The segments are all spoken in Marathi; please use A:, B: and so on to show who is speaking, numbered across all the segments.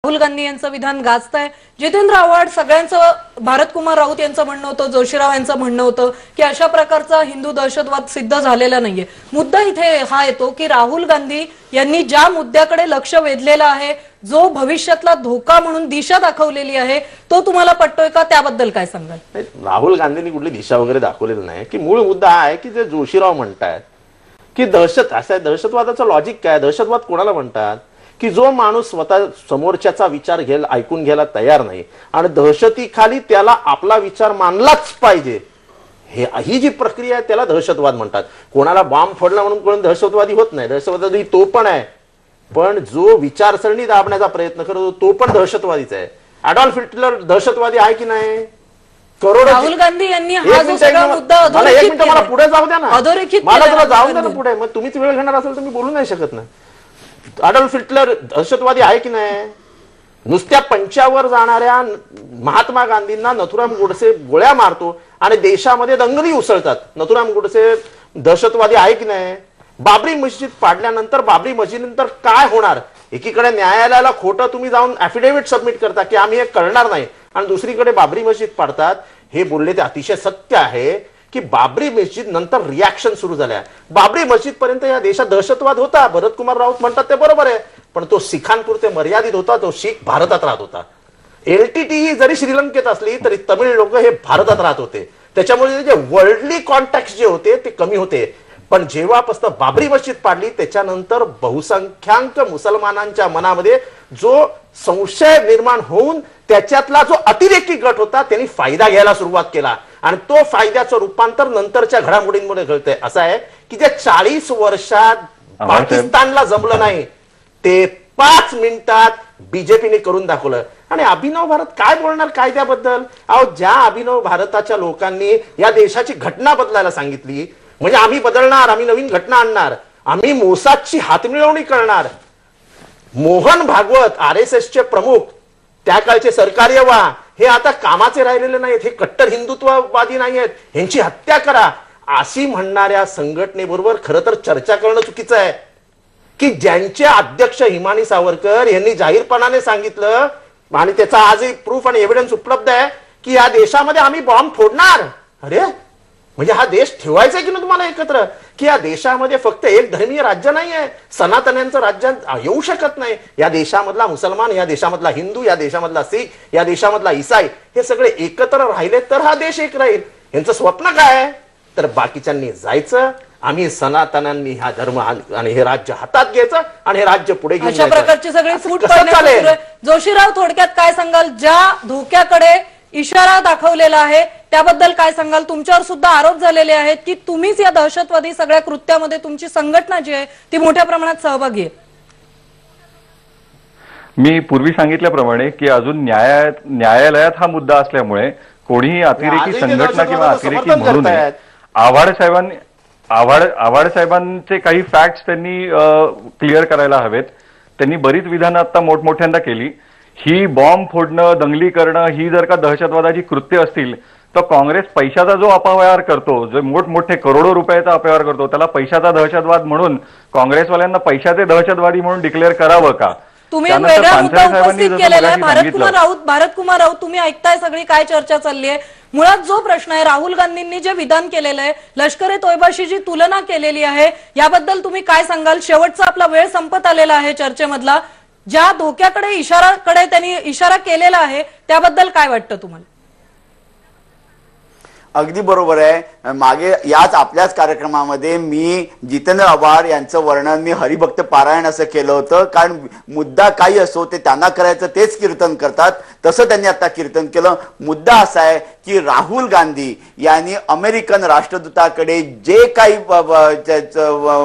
A: राहुल गांधी यांचं विधान गाजतंय. जितेंद्र आव्हाड सगळ्यांचं, भारतकुमार राऊत यांचं म्हणणं होतं, जोशीराव यांचं म्हणणं होतं की अशा प्रकारचा हिंदू दहशतवाद सिद्ध झालेला नाहीये. मुद्दा इथे हा येतो की राहुल गांधी यांनी ज्या मुद्द्याकडे लक्ष वेधलेलं आहे, जो भविष्यातला धोका म्हणून दिशा दाखवलेली आहे, तो तुम्हाला पटतोय का? त्याबद्दल काय सांगाल?
B: राहुल गांधींनी कुठली दिशा वगैरे दाखवलेली नाही की मूळ मुद्दा हा आहे की जे जोशीराव म्हणतायत की दहशतवादाचं लॉजिक काय? दहशतवाद कोणाला म्हणतात की जो माणूस स्वतः समोरच्याचा विचार ऐकून घ्यायला तयार नाही आणि दहशतीखाली त्याला आपला विचार मानलाच पाहिजे, ही जी प्रक्रिया आहे त्याला दहशतवाद म्हणतात. कोणाला बॉम्ब फोडला म्हणून कोण दहशतवादी होत नाही. दहशतवादी तो पण आहे, पण जो विचारसरणी दाबण्याचा प्रयत्न करतो तो पण दहशतवादीच आहे. ॲडॉल्फ हिटलर दहशतवादी आहे की नाही?
A: राहुल गांधी यांनी हा जो सगळा मुद्दा
B: मला पुढे जाऊ द्या ना, मला जरा जाऊ द्या ना पुढे. मग तुम्हीच वेळ घेणार असेल तर मी बोलू नाही शकत ना. ॲडॉल्फ हिटलर दहशतवादी आहे की नाही? नुसत्या पंचावर जाणाऱ्या महात्मा गांधींना नथुराम गोडसे गोळ्या मारतो आणि देशामध्ये दंगली उसळतात. नथुराम गोडसे दहशतवादी आहे की नाही? बाबरी मस्जिद पाडल्यानंतर, बाबरी मस्जिदनंतर काय होणार? एकीकडे न्यायालयाला खोटं तुम्ही जाऊन ऍफिडेव्हिट सबमिट करता की आम्ही हे करणार नाही, आणि दुसरीकडे बाबरी मस्जिद पाडतात. हे बोलले ते अतिशय सत्य आहे की बाबरी मस्जिद नंतर रिॲक्शन सुरू झाल्या. बाबरी मस्जिद पर्यंत या देशात दहशतवाद होता, भरतकुमार राऊत म्हणतात ते बरोबर आहे, पण तो शिखांपुरते मर्यादित होता. तो शीख भारतात राहत होता. LTTE जरी श्रीलंकेत असली तरी तमिळ लोक हे भारतात राहत होते. त्याच्यामुळे जे वर्ल्डली कॉन्टॅक्ट जे होते ते कमी होते. पण जेव्हापासून बाबरी मस्जिद पाडली त्याच्यानंतर बहुसंख्याक मुसलमानांच्या मनामध्ये जो संशय निर्माण होऊन त्याच्यातला जो अतिरेकी गट होता त्यांनी फायदा घ्यायला सुरुवात केला, आणि तो फायद्याचं रूपांतर नंतरच्या घडामोडींमध्ये घडतंय. असं आहे की जे 40 वर्षात पाकिस्तानला जमलं नाही ते 5 मिनिटात बीजेपीने करून दाखवलं. आणि अभिनव भारत काय बोलणार कायद्याबद्दल? अहो, ज्या अभिनव भारताच्या लोकांनी या देशाची घटना बदलायला सांगितली, म्हणजे आम्ही बदलणार, आम्ही नवीन घटना आणणार, आम्ही मोसादची हातमिळवणी करणार. मोहन भागवत RSSचे प्रमुख, त्या काळचे सरकार्यवा, हे आता कामाचे राहिलेले नाहीत, हे कट्टर हिंदुत्ववादी नाही आहेत, ह्यांची हत्या करा अशी म्हणणाऱ्या संघटनेबरोबर खरं तर चर्चा करणं चुकीचं आहे. की ज्यांचे अध्यक्ष हिमानी सावरकर यांनी जाहीरपणाने सांगितलं, आणि त्याचा आजही प्रूफ आणि एव्हिडन्स उपलब्ध आहे की या देशामध्ये आम्ही बॉम्ब फोडणार. अरे म्हणजे हा देश ठेवायचा की ना तुम्हाला एकत्र? की या देशामध्ये फक्त एक धर्मीय राज्य नाही आहे, सनातन्यांचं राज्य येऊ शकत नाही. या देशामधला मुसलमान, या देशामधला हिंदू, या देशामधला सिख, या देशामधला ईसाई, हे सगळे एकत्र राहिले तर हा देश एक राहील. यांचं स्वप्न काय आहे? तर बाकीच्यांनी जायचं, आम्ही सनातनांनी हा धर्म आणि हे राज्य हातात घ्यायचं आणि हे राज्य पुढे घेऊन
A: अशा प्रकारची सगळी फूट पडणे. जोशीराव, थोडक्यात काय सांगाल? ज्या धोक्याकडे इशारा दाखवलेला आहे त्याबद्दल काय सांगाल? तुमच्यावर सुद्धा आरोप झालेले आहेत की तुम्हीच या दहशतवादी सगळ्या कृत्यामध्ये, तुमची संघटना जी आहे ती मोठ्या प्रमाणात सहभागी आहे.
C: मी पूर्वी सांगितल्याप्रमाणे की अजून न्यायालयात हा मुद्दा असल्यामुळे कोणीही अतिरेकी संघटना किंवा अतिरेकी म्हणू नये. आव्हाड साहेबांचे काही फॅक्ट्स त्यांनी क्लिअर करायला हवेत. त्यांनी बरीच विधानं आता मोठमोठ्यांदा केली. ही बॉम्ब फोडणं, दंगली करणं ही जर का दहशतवादाची कृत्य असतील तर काँग्रेस पैशाचा जो अपव्यवहार करतो, जो मोठमोठे करोडो रुपयाचा अपव्यवहार करतो, त्याला पैशाचा दहशतवाद म्हणून काँग्रेसवाल्यांना पैशाचे दहशतवादी म्हणून डिक्लेअर करावं का?
A: तुम्ही एक वेगळा मुद्दा उपस्थित केलेला आहे. भारतकुमार राऊत, तुम्ही ऐकताय सगळी काय चर्चा चालली आहे? मुळात जो प्रश्न आहे, राहुल गांधींनी जे विधान केलेलं आहे, लष्कर ए तोयबाशी जी तुलना केलेली आहे, याबद्दल तुम्ही काय सांगाल? शेवटचा आपला वेळ संपत आलेला आहे चर्चेमधला. ज्या धोक्याकडे त्यांनी इशारा केलेला आहे त्याबद्दल काय वाटतं तुम्हाला?
D: अगदी बरोबर आहे. मागे याच आपल्याच कार्यक्रमामध्ये मी जितेंद्र आव्हाड यांचं वर्णन मी हरिभक्त पारायण असं केलं होतं. कारण मुद्दा काही असो ते त्यांना करायचं, तेच कीर्तन करतात, तसं त्यांनी आता कीर्तन केलं. मुद्दा असा आहे की राहुल गांधी यांनी अमेरिकन राष्ट्रदूताकडे जे काही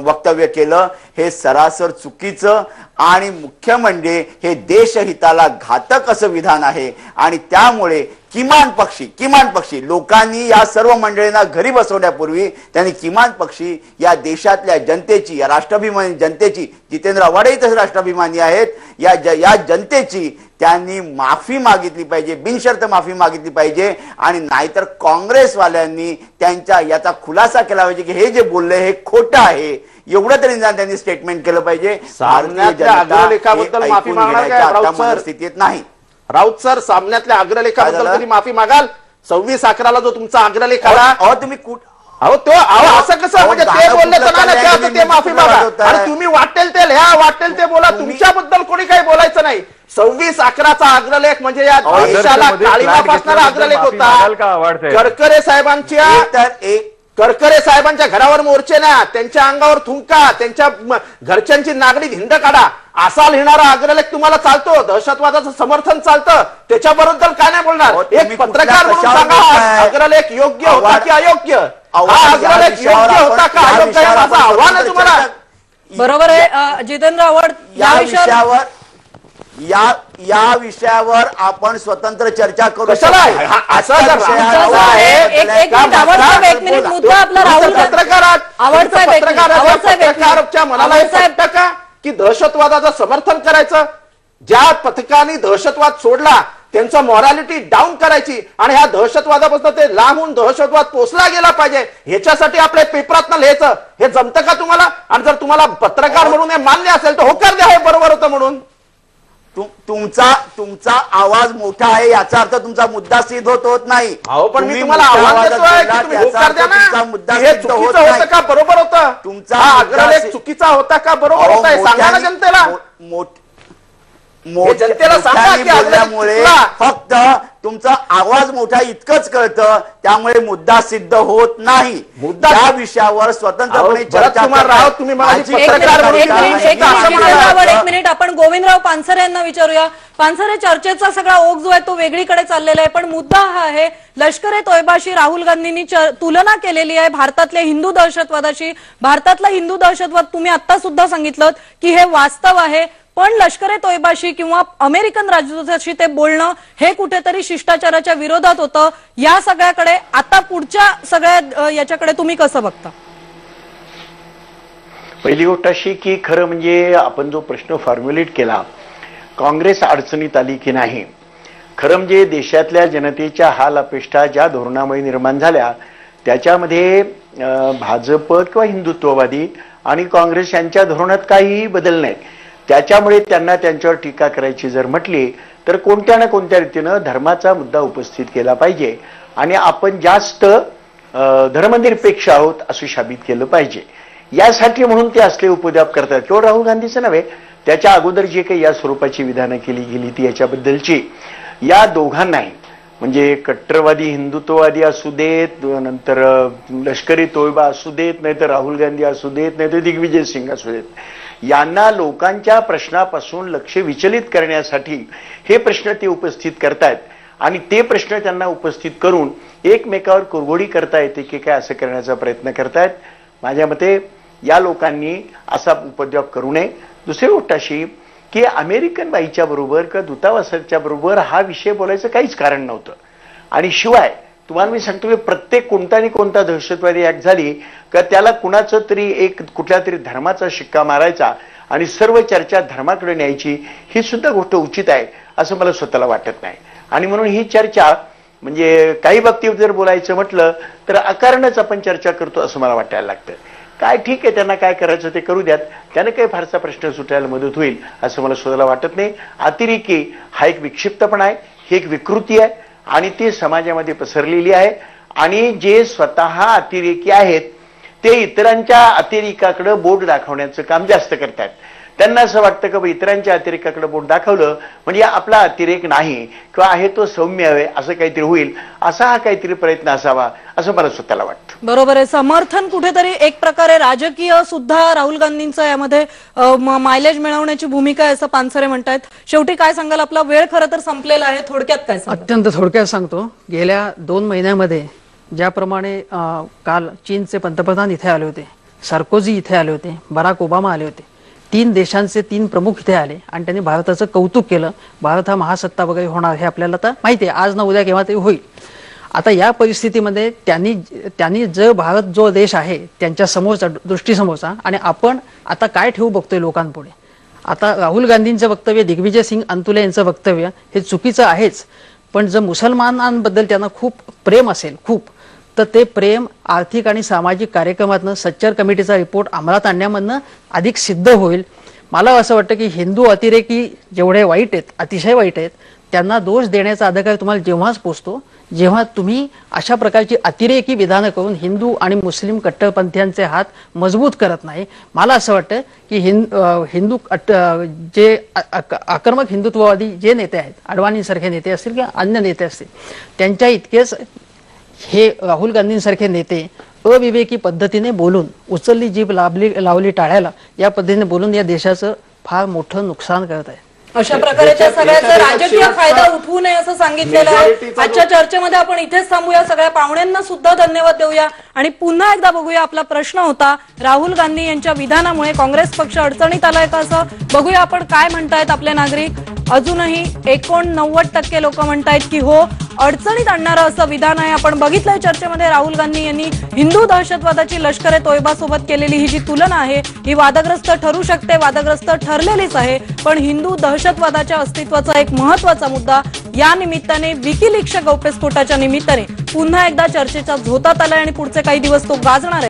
D: वक्तव्य केलं हे सरासर चुकीचं आणि मुख्य म्हणजे हे देशहिताला घातक असं विधान आहे. आणि त्यामुळे किमान पक्षी लोकांनी या सर्व मंडळींना घरी बसवण्यापूर्वी त्यांनी किमान पक्षी या देशातल्या जनतेची, या राष्ट्राभिमानी जनतेची, जितेंद्र आव्हाडही तसे राष्ट्राभिमानी आहेत, या जनतेची त्यांनी माफी मागितली पाहिजे, बिनशर्त माफी मागितली पाहिजे, आणि नाहीतर काँग्रेसवाल्यांनी त्यांच्या याचा खुलासा केला पाहिजे की हे जे बोलले हे खोटं आहे, एवढं तरी त्यांनी स्टेटमेंट केलं पाहिजे.
B: सामन्यातल्या अग्रलेखाबद्दल माफी मागणार काय राऊत सर?
D: स्थितीत नाही.
B: राऊत सर, सामन्यातल्या अग्रलेखाबद्दल कधी माफी मागाल? 26/11 जो तुमचा अग्रलेख आला,
D: तुम्ही
B: असं कसं, म्हणजे ते बोलले तर ते माफी मागा आणि तुम्ही वाटेल ते लिहा, वाटेल ते बोला, तुमच्याबद्दल कोणी काही बोलायचं नाही. 26/11चा अग्रलेख म्हणजे या देशाला काळीमा फासणारा अग्रलेख होता. करकरे साहेबांच्या घरावर मोर्चे ना, त्यांच्या अंगावर थुंका, त्यांच्या घरच्यांची नागडी धिंड काढा, असा लिहिणारा अग्रलेख तुम्हाला चालतो? दहशतवादाचं समर्थन चालतं, त्याच्याबद्दल काय नाही बोलणार? एक पत्रकार म्हणून सांगा, अग्रलेख योग्य होता की अयोग्य? हा अग्रलेख योग्य होता का अयोग्य हे माझं आव्हान आहे तुम्हाला.
A: बरोबर आहे जितेंद्र आव्हाड,
D: या विषयावर आपण स्वतंत्र चर्चा करू.
B: पत्रकाराच्या मनाला वाटतं का की दहशतवादाचं समर्थन करायचं? ज्या पथकाने दहशतवाद सोडला त्यांचं मॉरॅलिटी डाऊन करायची आणि ह्या दहशतवादापासून ते लांब होऊन दहशतवाद पोचला गेला पाहिजे, ह्याच्यासाठी आपल्या पेपरात लिहायचं हे जमतं का तुम्हाला? आणि जर तुम्हाला पत्रकार म्हणून हे मान्य असेल तर होकार द्या, हे बरोबर होतं म्हणून.
D: तुमचा आवाज मोठा आहे याचा अर्थ तुमचा मुद्दा सिद्ध होत नाही.
B: पण मी तुम्हाला आव्हान देतोय की तुम्ही होकार द्या ना. हे चुकीचं होतं का बरोबर होतं? तुमचा अग्रलेख चुकीचा होता का बरोबर होता हे सांगा ना जनतेला. जनतेला
D: बोलल्यामुळे फक्त तुमचा आवाज मोठा इतकंच कळतं, त्यामुळे मुद्दा सिद्ध होत नाही. या विषयावर स्वतंत्रपणे चर्चा
A: एक मिनिट आपण गोविंदराव पानसरे यांना विचारूया. पानसरे, चर्चेचा सगळा ओघ जो आहे तो वेगळीकडे चाललेला आहे, पण मुद्दा हा आहे लष्कर ए तोयबाशी राहुल गांधींनी तुलना केलेली आहे भारतातल्या हिंदू दहशतवादाशी. भारतातला हिंदू दहशतवाद तुम्ही आता सुद्धा सांगितलं की हे वास्तव आहे, पण लष्कर ए तोयबाशी किंवा अमेरिकन राजदूताशी ते बोलणं हे कुठेतरी शिष्टाचाराच्या विरोधात होतं. या सगळ्याकडे आता पुढच्या सगळ्या याच्याकडे तुम्ही कसं बघता?
E: पहिली गोष्ट अशी की खरं म्हणजे आपण जो प्रश्न फॉर्म्युलेट केला, काँग्रेस अडचणीत आली की नाही, खरं म्हणजे देशातल्या जनतेच्या हाल अपेक्षा ज्या धोरणामुळे निर्माण झाल्या त्याच्यामध्ये भाजप किंवा हिंदुत्ववादी आणि काँग्रेस यांच्या धोरणात काहीही बदल नाही. त्याच्यामुळे त्यांना त्यांच्यावर टीका करायची जर म्हटली तर कोणत्या ना कोणत्या रीतीनं धर्माचा मुद्दा उपस्थित केला पाहिजे आणि आपण जास्त धर्मनिरपेक्ष आहोत असं साबित केलं पाहिजे. यासाठी म्हणून ते असले उपद्व्याप करतात. केवळ राहुल गांधीचं नव्हे, त्याच्या अगोदर जे काही या स्वरूपाची विधानं केली गेली ती याच्याबद्दलची या दोघांनाही म्हणजे कट्टरवादी हिंदुत्ववादी असू देत, नंतर लष्करी तोयबा असू देत, नाहीतर राहुल गांधी असू देत, नाहीतर दिग्विजय सिंग असू देत, यांना लोकांच्या प्रश्नापासून लक्ष विचलित करण्यासाठी हे प्रश्न ते उपस्थित करतायत आणि ते प्रश्न त्यांना उपस्थित करून एकमेकावर कुरघोडी करता येते की काय असं करण्याचा प्रयत्न करतायत. माझ्या मते या लोकांनी असा उपद्व्याप करू नये. दुसरी गोष्ट अशी की अमेरिकन बाईच्या बरोबर किंवा दूतावासाच्या बरोबर हा विषय बोलायचं काहीच कारण नव्हतं. आणि शिवाय तुम्हाला मी सांगतो की प्रत्येक कोणता आणि कोणता दहशतवादी ऍक्ट झाली का त्याला कुणाचं तरी एक कुठल्या तरी धर्माचा शिक्का मारायचा आणि सर्व चर्चा धर्माकडे न्यायची, ही सुद्धा गोष्ट उचित आहे असं मला स्वतःला वाटत नाही. आणि म्हणून ही चर्चा म्हणजे काही बाबतीत जर बोलायचं म्हटलं तर अकारणच आपण चर्चा करतो असं मला वाटायला लागतं. काय ठीक आहे, त्यांना काय करायचं ते करू द्यात, त्याने काही फारसा प्रश्न सुटायला मदत होईल असं मला स्वतःला वाटत नाही. अतिरेकी हा एक विक्षिप्तपणा आहे, ही एक विकृती आहे आणि ती समाजामध्ये पसरलेली आहे. आणि जे स्वतः अतिरेकी आहेत ते इतरांच्या अतिरेकाकडे बोट दाखवण्याचं काम जास्त करतात. त्यांना असं वाटतं की इतरांच्या अतिरेकाकडे बोट दाखवलं म्हणजे आपला अतिरेक नाही किंवा आहे तो सौम्य आहे असं काहीतरी होईल, असा हा काहीतरी प्रयत्न असावा असं मला स्वतःला वाटतं.
A: बरोबर आहे. समर्थन कुठेतरी एक प्रकारे राजकीय सुद्धा राहुल गांधींचं यामध्ये मायलेज मिळवण्याची भूमिका आहे असं पानसरे म्हणतायत. शेवटी काय सांगाल? आपला वेळ खरं तर संपलेला आहे, थोडक्यात काय सांगाल?
F: अत्यंत थोडक्यात सांगतो. गेल्या 2 महिन्यामध्ये ज्याप्रमाणे काल चीनचे पंतप्रधान इथे आले होते, सार्कोझी इथे आले होते, बराक ओबामा आले होते, 3 देशांचे 3 प्रमुख इथे आले आणि त्यांनी भारताचं कौतुक केलं. भारत हा महासत्ता वगैरे होणार हे आपल्याला आता माहिती आहे, आज ना उद्या केव्हा तरी होईल. आता या परिस्थितीमध्ये त्यांनी जो भारत जो देश आहे त्यांच्या समोरचा दृष्टीसमोरचा आणि आपण आता काय ठेवू बघतोय लोकांपुढे, आता राहुल गांधींचं वक्तव्य, दिग्विजय सिंग अंतुले यांचं वक्तव्य हे चुकीचं आहेच, पण जर मुसलमानांबद्दल त्यांना खूप प्रेम असेल तर ते प्रेम आर्थिक आणि सामाजिक कार्यक्रमातनं, सच्चर कमिटीचा रिपोर्ट अंमलात आणण्यामधनं अधिक सिद्ध होईल. मला असं वाटतं की हिंदू अतिरेकी जेवढे वाईट आहेत, अतिशय वाईट आहेत, त्यांना दोष देण्याचा अधिकार तुम्हाला जेव्हाच पोचतो जेव्हा तुम्ही अशा प्रकारची अतिरेकी विधानं करून हिंदू आणि मुस्लिम कट्टरपंथीयांचे हात मजबूत करत नाही. मला असं वाटतं की हिंदू जे आक्रमक हिंदुत्ववादी जे नेते आहेत, अडवाणींसारखे नेते असतील किंवा अन्य नेते असतील, त्यांच्या इतकेच हे राहुल गांधींसारखे नेते अविवेकी पद्धतीने बोलून, उचलली जीभ लावली टाळ्याला, या पद्धतीने बोलून या देशाचं फार मोठं नुकसान करत आहे.
A: अशा प्रकारे त्या सगळ्याचा राजकीय फायदा उठवू नये असं सांगितलेलं आहे. आजच्या चर्चेमध्ये आपण इथेच थांबूया. सगळ्या पाहुण्यांना सुद्धा धन्यवाद देऊया आणि पुन्हा एकदा बघूया. आपला प्रश्न होता, राहुल गांधी यांच्या विधानामुळे काँग्रेस पक्ष अडचणीत आलाय का, असं बघूया आपण काय म्हणतायत आपले नागरिक. अजूनही 89% लोक म्हणतायत की हो, अडचणीत आणणारं असं विधान आहे. आपण बघितलंय चर्चेमध्ये राहुल गांधी यांनी हिंदू दहशतवादाची लष्कर ए तोयबा सोबत केलेली ही जी तुलना आहे ही वादग्रस्त ठरू शकते, वादग्रस्त ठरलेलीच आहे. पण हिंदू दहशतवादाच्या अस्तित्वाचा एक महत्वाचा मुद्दा या निमित्ताने, विकिलीक्सच्या गौप्यस्फोटाच्या निमित्ताने पुन्हा एकदा चर्चेच्या झोतात आलाय आणि पुढचे काही दिवस तो गाजणार आहे.